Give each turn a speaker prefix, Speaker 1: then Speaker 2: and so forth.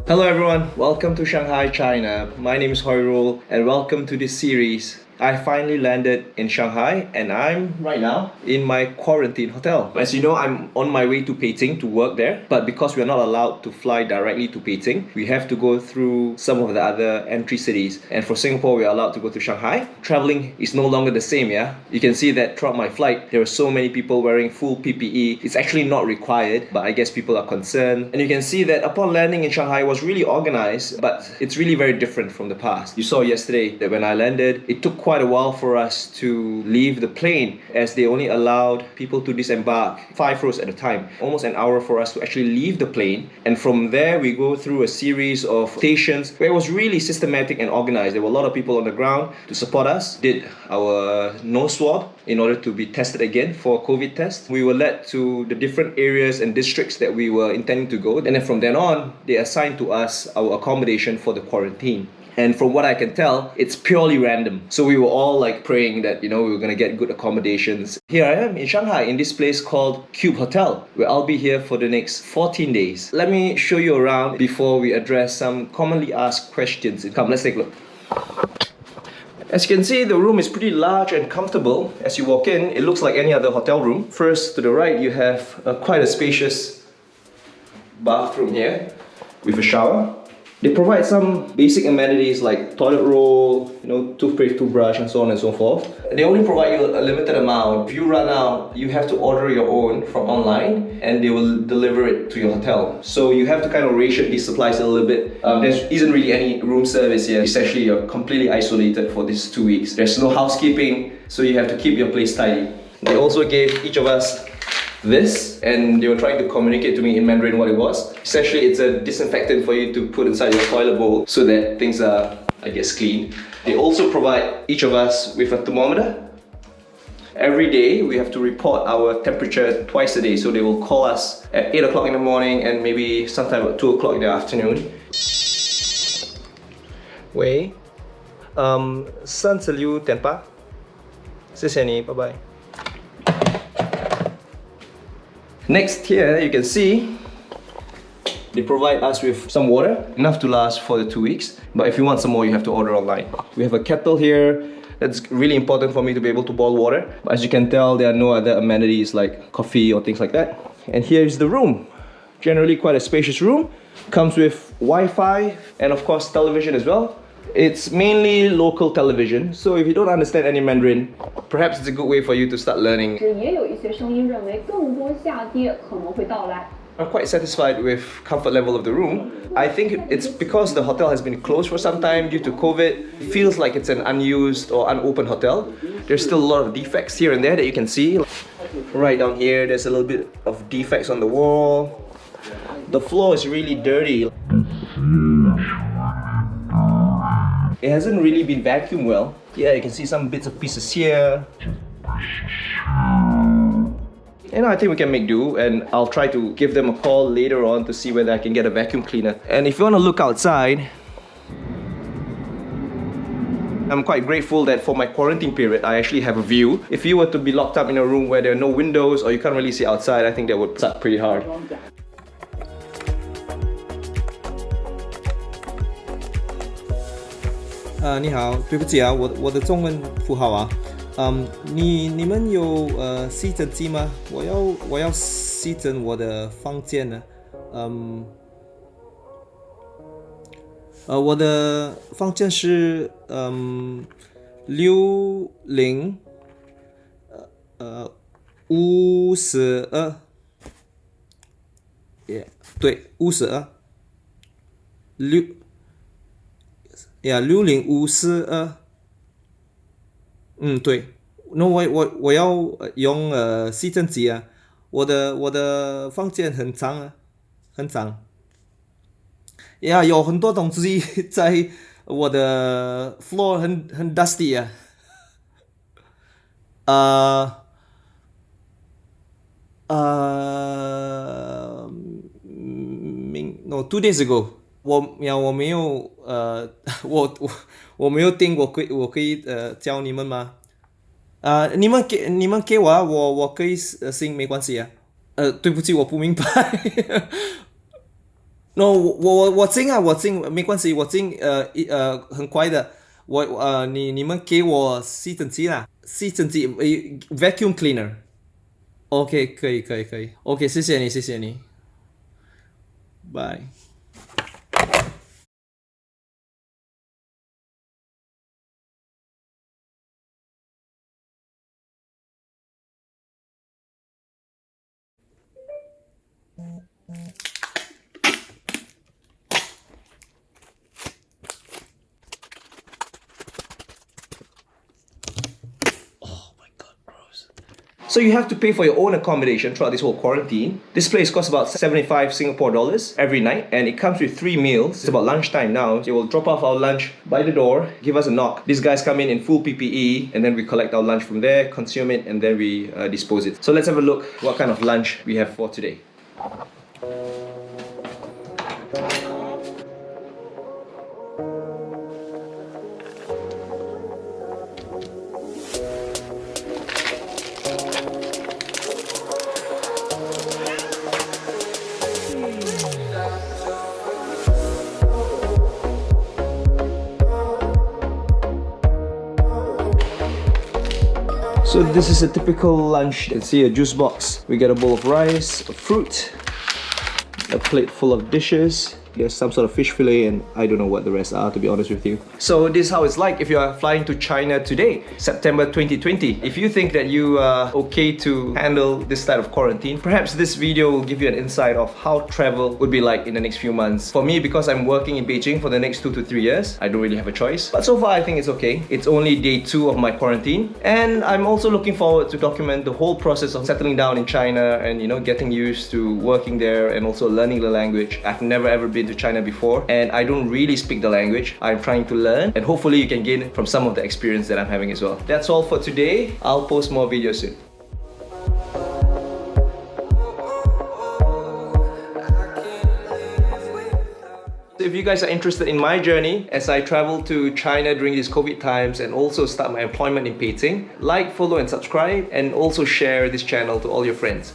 Speaker 1: Hello everyone, welcome to Shanghai, China. My name is Hoirul and welcome to this series. I finally landed in Shanghai and I'm right now in my quarantine hotel. As you know, I'm on my way to Beijing to work there, but because we're not allowed to fly directly to Beijing, we have to go through some of the other entry cities. And for Singapore, we're allowed to go to Shanghai. Traveling is no longer the same, yeah? You can see that throughout my flight, there were so many people wearing full PPE. It's actually not required, but I guess people are concerned. And you can see that upon landing in Shanghai, it was really organized, but it's really very different from the past. You saw yesterday that when I landed, it took quite a while for us to leave the plane as they only allowed people to disembark 5 rows at a time. Almost an hour for us to actually leave the plane. And from there, we go through a series of stations where it was really systematic and organized. There were a lot of people on the ground to support us, did our nose swab in order to be tested again for a COVID test. We were led to the different areas and districts that we were intending to go. And then from then on, they assigned to us our accommodation for the quarantine. And from what I can tell, it's purely random. So we were all like praying that, we were gonna get good accommodations. Here I am in Shanghai, in this place called Cube Hotel, where I'll be here for the next 14 days. Let me show you around before we address some commonly asked questions. Come, let's take a look. As you can see, the room is pretty large and comfortable. As you walk in, it looks like any other hotel room. First, to the right, you have quite a spacious bathroom here with a shower. They provide some basic amenities like toilet roll, toothpaste, toothbrush, and so on and so forth. They only provide you a limited amount. If you run out, you have to order your own from online and they will deliver it to your hotel. So you have to kind of ration these supplies a little bit. There isn't really any room service here. Essentially, you're completely isolated for these 2 weeks. There's no housekeeping, so you have to keep your place tidy. They also gave each of us this, and they were trying to communicate to me in Mandarin what it was. Essentially, it's a disinfectant for you to put inside your toilet bowl so that things are, clean. They also provide each of us with a thermometer. Every day, we have to report our temperature twice a day, so they will call us at 8 o'clock in the morning and maybe sometime at 2 o'clock in the afternoon. 喂，36.8，谢谢你，拜拜。Next here, you can see they provide us with some water, enough to last for the 2 weeks. But if you want some more, you have to order online. We have a kettle here. That's really important for me to be able to boil water. But as you can tell, there are no other amenities like coffee or things like that. And here is the room. Generally quite a spacious room. Comes with Wi-Fi and of course television as well. It's mainly local television, so if you don't understand any Mandarin, perhaps it's a good way for you to start learning. I'm quite satisfied with comfort level of the room. I think it's because the hotel has been closed for some time due to COVID. It feels like it's an unused or unopened hotel. There's still a lot of defects here and there that you can see. Right down here, there's a little bit of defects on the wall. The floor is really dirty. It hasn't really been vacuumed well. Yeah, you can see some bits of pieces here. I think we can make do, and I'll try to give them a call later on to see whether I can get a vacuum cleaner. And if you want to look outside, I'm quite grateful that for my quarantine period, I actually have a view. If you were to be locked up in a room where there are no windows or you can't really see outside, I think that would suck pretty hard. 你好，对不起啊，我的中文不好啊。你们有吸尘机吗？我要吸尘我的房间呢。我的房间是6052，对526052，对。那我要用吸尘机啊，我的房间很脏啊，很脏。有很多东西在我的 floor 很 dusty 啊。No, 2 days ago. 我没有我没有订，我可以教你们吗？你们给我啊，我可以行，没关系啊。对不起，我不明白。No，我进啊，我进没关系，我进很快的。你们给我吸尘机啦，吸尘机vacuum cleaner。OK，可以。OK，谢谢你，Bye。So you have to pay for your own accommodation throughout this whole quarantine. This place costs about 75 Singapore dollars every night, and it comes with 3 meals. It's about lunchtime now. They will drop off our lunch by the door, give us a knock. These guys come in full PPE, and then we collect our lunch from there, consume it, and then we dispose it. So let's have a look what kind of lunch we have for today. So this is a typical lunch. You can see a juice box. We get a bowl of rice, a fruit, a plate full of dishes. There's some sort of fish fillet, and I don't know what the rest are, to be honest with you. So this is how it's like if you are flying to China today, September 2020. If you think that you are okay to handle this type of quarantine, perhaps this video will give you an insight of how travel would be like in the next few months. For me, because I'm working in Beijing for the next 2 to 3 years, I don't really have a choice. But so far, I think it's okay. It's only day 2 of my quarantine, and I'm also looking forward to document the whole process of settling down in China and, you know, getting used to working there and also learning the language. I've never ever been to China before, and I don't really speak the language. I'm trying to learn, and hopefully you can gain from some of the experience that I'm having as well. That's all for today. I'll post more videos soon. If you guys are interested in my journey as I travel to China during these COVID times and also start my employment in Beijing, like, follow and subscribe, and also share this channel to all your friends.